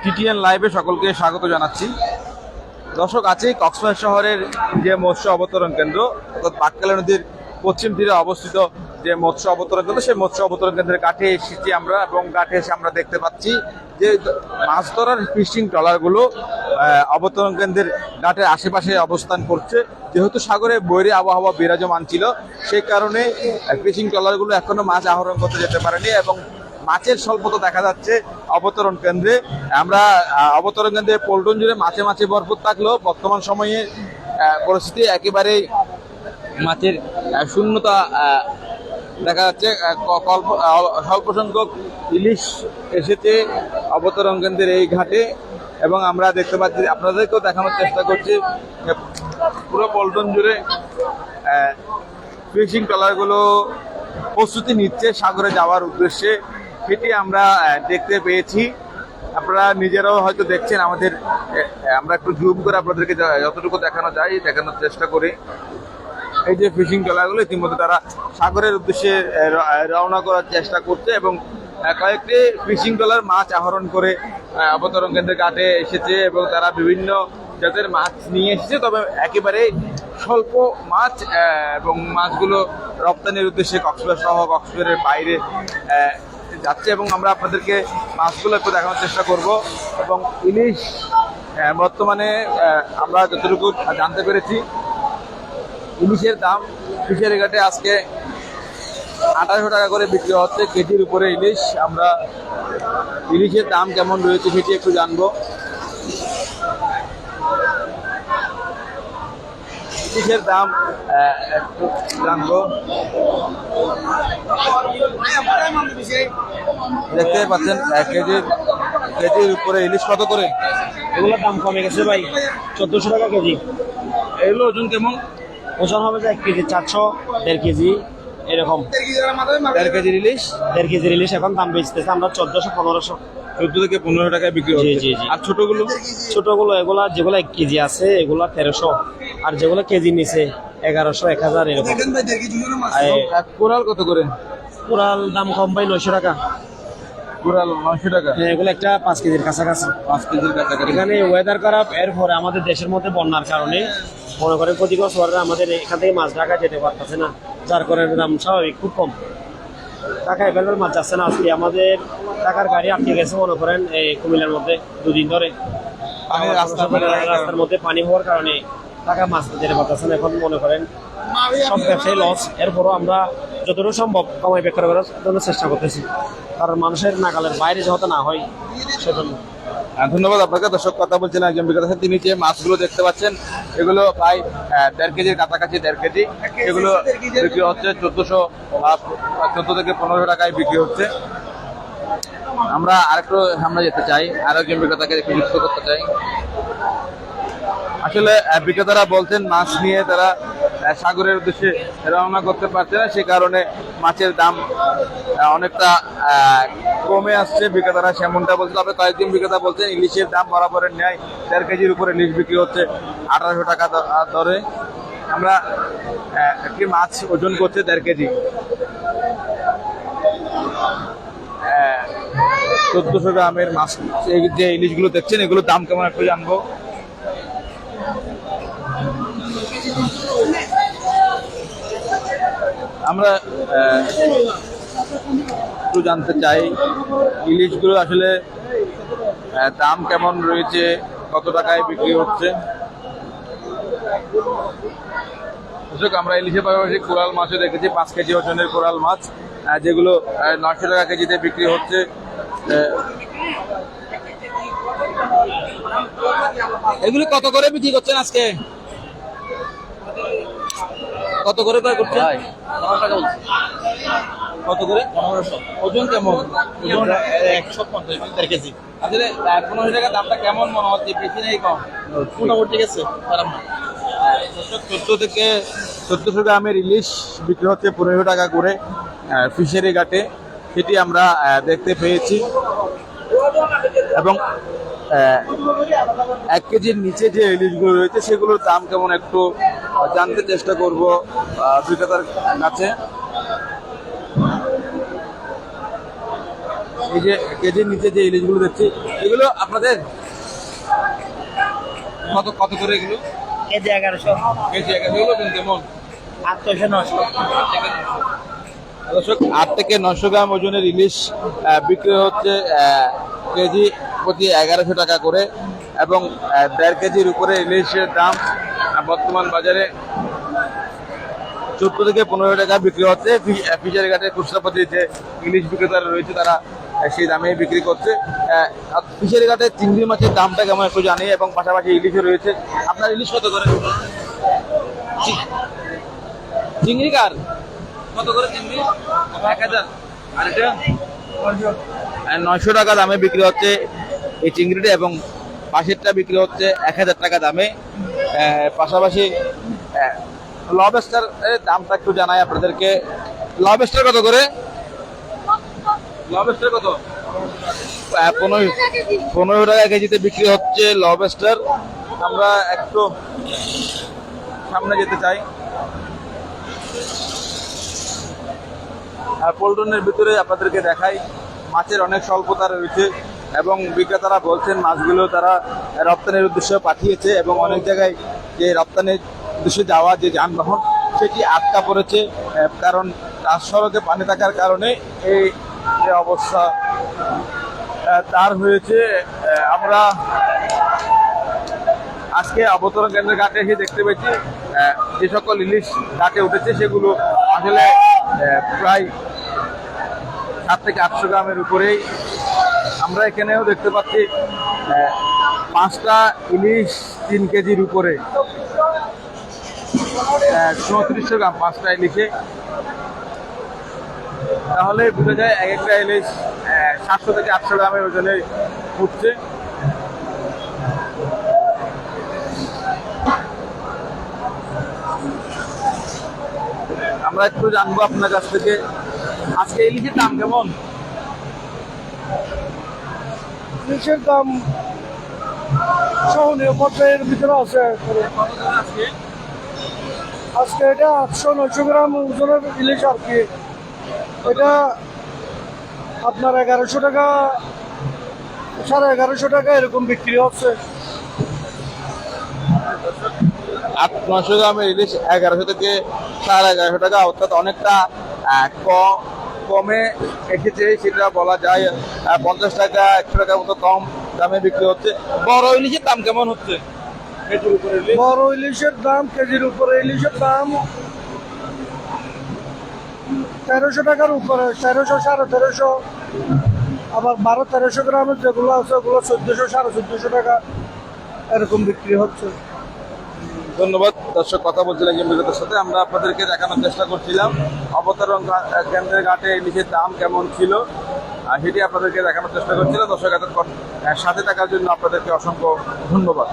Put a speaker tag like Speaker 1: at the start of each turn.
Speaker 1: TTN লাইভে সকলকে স্বাগত জানাচ্ছি। দর্শক, আছে কক্সবাজার শহরের যে মৎস্য অবতরণ কেন্দ্র অর্থাৎ বাঁকখালী নদীর পশ্চিম তীরে অবস্থিত যে মৎস্য অবতরণ কেন্দ্র, সেই মৎস্য অবতরণ কেন্দ্রের কাঠে এসেছি আমরা এবং কাঠে এসে আমরা দেখতে পাচ্ছি যে মাছ ধরার ফিশিং ট্রলারগুলো অবতরণ কেন্দ্রের ঘাটের আশেপাশে অবস্থান করছে। যেহেতু সাগরে বৈরী আবহাওয়া বিরাজমান ছিল, সেই কারণে ফিশিং ট্রলারগুলো এখনো মাছ আহরণ করতে যেতে পারেনি এবং মাছের স্বল্পতা দেখা যাচ্ছে অবতরণ কেন্দ্রে। আমরা অবতরণ কেন্দ্রে পল্টন জুড়ে মাছে মাছে ভরপুর থাকলেও বর্তমান সময়ে পরিস্থিতি একেবারেই মাছের শূন্যতা দেখা যাচ্ছে। স্বল্প সংখ্যক ইলিশ এসেছে অবতরণ কেন্দ্রের এই ঘাটে এবং আমরা দেখতে পাচ্ছি, আপনাদেরকেও দেখানোর চেষ্টা করছি পুরো পল্টন জুড়ে ফিশিং ট্রলারগুলো প্রস্তুতি নিচ্ছে সাগরে যাওয়ার উদ্দেশ্যে, সেটি আমরা দেখতে পেয়েছি। আপনারা নিজেরাও হয়তো দেখছেন, আমরা একটু জুম করে আপনাদেরকে যতটুকু দেখানো যায় দেখানোর চেষ্টা করি। এই যে ফিশিং ট্রলারগুলো ইতিমধ্যে তারা সাগরের উদ্দেশ্যে রওনা করার চেষ্টা করছে এবং কয়েকটি ফিশিং ট্রলার মাছ আহরণ করে অবতরণ কেন্দ্রের ঘাটে এসেছে এবং তারা বিভিন্ন জাতের মাছ নিয়ে এসেছে, তবে একেবারে স্বল্প মাছ এবং মাছগুলো রপ্তানির উদ্দেশ্যে কক্সবাজার সহ কক্সবাজারের বাইরে যাচ্ছে এবং আমরা আপনাদেরকে মাছগুলো একটু দেখানোর চেষ্টা করব। এবং ইলিশ বর্তমানে আমরা যতটুকু জানতে পেরেছি, ইলিশের দাম ফিশারি ঘাটে আজকে 2800 টাকা করে বিক্রি হচ্ছে কেজির উপরে ইলিশ। আমরা ইলিশের দাম কেমন রয়েছে সেটি একটু জানবো। ইলিশের দাম একটু জানবো। দেখতে পাচ্ছেন কেজির উপরে ইলিশ কত করে?
Speaker 2: এগুলোর দাম কমে গেছে ভাই, 1400 টাকা কেজি।
Speaker 1: এগুলো ওজন কেমন?
Speaker 2: ওজন হবে যে 1 কেজি 400, 1.5 কেজি এরকম।
Speaker 1: 1.5 কেজির ইলিশ,
Speaker 2: 1.5 কেজির ইলিশ এখন দাম বেচতেছে আমরা 1400 1500।
Speaker 1: 14 থেকে 15 টাকায় বিক্রি হচ্ছে।
Speaker 2: জি জি জি।
Speaker 1: আর ছোটগুলো?
Speaker 2: ছোটগুলো এগুলা যেগুলো 1 কেজি আছে এগুলা 1300, আর যেগুলো কেজি নিচে 1100 1000 এরকম।
Speaker 1: কোরাল কত করে?
Speaker 2: কোরাল দাম কম ভাই, 900 টাকা।
Speaker 1: কোরাল 900 টাকা?
Speaker 2: হ্যাঁ, এগুলো একটা 5 কেজির কাছাকাছি।
Speaker 1: 5 কেজির কাছাকাছি।
Speaker 2: এখানে ওয়েদার খারাপ, এরপরে আমাদের দেশের মধ্যে বন্যার কারণে মনে করেন ক্ষতিগ্রস্ত হওয়ার আমাদের এখান থেকে মাছ ঢাকা যেতে পারতেছে না, যার কারণে দাম স্বাভাবিক খুব কম। ঢাকা এভেলেবল মাছ যাচ্ছে না। আজকে আমাদের ঢাকার গাড়ি আটকে গেছে মনে করেন এই কুমিল্লার মধ্যে 2 দিন ধরে। রাস্তার মধ্যে পানি হওয়ার কারণে ঢাকা মাছ যেতে পারতেছে না। এখন মনে করেন সব ব্যবসায়ী লস। এরপরও আমরা যতটুকু সম্ভব কমাই বেকার করার জন্য চেষ্টা করতেছি, কারণ মানুষের নাগালের বাইরে যেহেতু না হয় সেজন্য।
Speaker 1: ধন্যবাদ আপনাকে। দর্শক, কথা বলছেন একজন বিক্রেতা। তিনি যে মাছগুলো দেখতে পাচ্ছেন এগুলো প্রায় 1.5 কেজির কাছাকাছি, 1.5 কেজি। এগুলো বিক্রি হচ্ছে 1400 থেকে 1500 টাকায় বিক্রি হচ্ছে। আমরা আরেকটু সামনে যেতে চাই, আরেকজন বিক্রেতাকে একটু যুক্ত করতে চাই। আসলে বিক্রেতারা বলছেন মাছ নিয়ে তারা সাগরের উদ্দেশ্যে রওনা করতে পারছে না, সে কারণে মাছের দাম অনেকটা কমে আসছে। বিক্রেতারা সেমনটা বলছে। তবে কয়েকজন বিক্রেতা বলছেন ইলিশের দাম বরাবরের ন্যায় 1.5 কেজির উপরে ইলিশ বিক্রি হচ্ছে 1800 টাকা দরে। আমরা একটি মাছ ওজন করছে 1.5 কেজি, 1400 গ্রামের মাছ। যে ইলিশগুলো দেখছেন এগুলোর দাম কেমন একটু জানবো। আমরা একটু জানতে চাই ইলিশগুলো আসলে দাম কেমন রয়েছে, কত টাকায় বিক্রি হচ্ছে। আমরা ইলিশের পাশাপাশি কোরাল মাছও দেখেছি, 5 কেজি ওজনের কোরাল মাছ, যেগুলো 900 টাকা কেজিতে বিক্রি হচ্ছে। এগুলো কত করে বিক্রি করছেন আজকে? কত করে করছেন? কত করে? 1500। ওজন কেমন? ওজন 150, 1.5 কেজি। আসলে 1500 টাকা দামটা কেমন মনে হচ্ছে? বেশি নেই কম? মোটামুটি ঠিক আছে, খারাপ না। 1400 গ্রামের ইলিশ বিক্রি হচ্ছে 1500 টাকা করে ফিশারি ঘাটে, সেটি আমরা দেখতে পেয়েছি। এবং 1 কেজির নিচে যে ইলিশগুলো রয়েছে সেগুলোর দাম কেমন একটু জানতে চেষ্টা করব বিক্রেতার কাছে। এই যে কেজির নিচে যে ইলিশগুলো দেখছি, এগুলো আপনাদের কত কত করে এগুলো?
Speaker 2: কেজি 1100,
Speaker 1: কেজি 1100 এগুলো কেমন?
Speaker 2: 800, 900।
Speaker 1: দর্শক 8 থেকে 900 গ্রাম ওজনের ইলিশ বিক্রি হচ্ছে কেজি প্রতি 1100 টাকা করে, এবং 1.5 কেজির উপরে ইলিশের দাম বর্তমান বাজারে 14 থেকে 15 টাকা বিক্রি হচ্ছে। ফিশারি ঘাটে খুচরাপতি যে ইলিশ বিক্রেতারা রয়েছে তারা সেই দামে বিক্রি করছে। ফিশারি ঘাটে চিংড়ি মাছের দামটা কেমন একটু জানি, এবং পাশাপাশি ইলিশও রয়েছে। আপনার ইলিশ কত করে? চিংড়ি কার কত করে? চিংড়ি 1000। আর এটা 900 টাকা দামে বিক্রি হচ্ছে এই চিংড়িটা, এবং পাশেরটা বিক্রি হচ্ছে 1000 টাকা দামে। পাশাপাশি লবস্টার এর দামটা একটু জানাই আপনাদেরকে। লবস্টার কত করে? লবস্টার কত? 15 টাকা কেজিতে বিক্রি হচ্ছে লবস্টার। আমরা একটু সামনে যেতে চাই। পল্টনের ভিতরে আপনাদেরকে দেখাই, মাছের অনেক স্বল্পতা রয়েছে, এবং বিক্রেতারা বলছেন মাছগুলো তারা রপ্তানির উদ্দেশ্যে পাঠিয়েছে, এবং অনেক জায়গায় যে রপ্তানির উদ্দেশ্যে যাওয়া যে যানবাহন সেটি আটকা পড়েছে, কারণ রাজ সড়কে পানি থাকার কারণে এই যে অবস্থা তার হয়েছে। আমরা আজকে অবতরণ কেন্দ্রের ঘাটে এসে দেখতে পেয়েছি যে সকল ইলিশ ঘাটে উঠেছে সেগুলো আসলে প্রায় 7 থেকে 800 গ্রামের উপরেই। আমরা এখানেও দেখতে পাচ্ছি 5টা ইলিশ 3 কেজির উপরে, 3400 গ্রাম 5টা ইলিশে। তাহলে বোঝা যায় এক একটা ইলিশ 700 থেকে 800 গ্রামের ওজনে উঠছে। আমরা একটু জানবো আপনার কাছ থেকে আজকে ইলিশের দাম কেমন?
Speaker 3: ইলিশের দাম সহনীয় পর্যায়ের ভিতরে আছে। আজকে এটা 800-900 গ্রাম ওজনের ইলিশ আর কি। এটা আপনার 1100 টাকা, 1150 টাকা এরকম বিক্রি হচ্ছে।
Speaker 1: 800-900 গ্রামের ইলিশ 1100 থেকে 1150 টাকা, অর্থাৎ অনেকটা কমে এসেছে সেটা বলা যায়। 50 টাকা 100 টাকার মতো কম দামে বিক্রি হচ্ছে। বড় ইলিশের দাম কেমন হচ্ছে? কেজির উপরে ইলিশ?
Speaker 3: বড় ইলিশের দাম কেজির উপরে ইলিশের দাম 1300 টাকার উপরে, 1300, 1350। আবার 1200-1300 গ্রামের যেগুলো আছে ওগুলো 1400, 1450 টাকা এরকম বিক্রি হচ্ছে।
Speaker 1: ধন্যবাদ। দর্শক, কথা বলছিলেন একজন বিক্রেতার সাথে। আমরা আপনাদেরকে দেখানোর চেষ্টা করছিলাম অবতরণ কেন্দ্রের ঘাটে ইলিশের দাম কেমন ছিল, আর সেটি আপনাদেরকে দেখানোর চেষ্টা করছিলাম। দর্শক, এতক্ষণ সাথে থাকার জন্য আপনাদেরকে অসংখ্য ধন্যবাদ।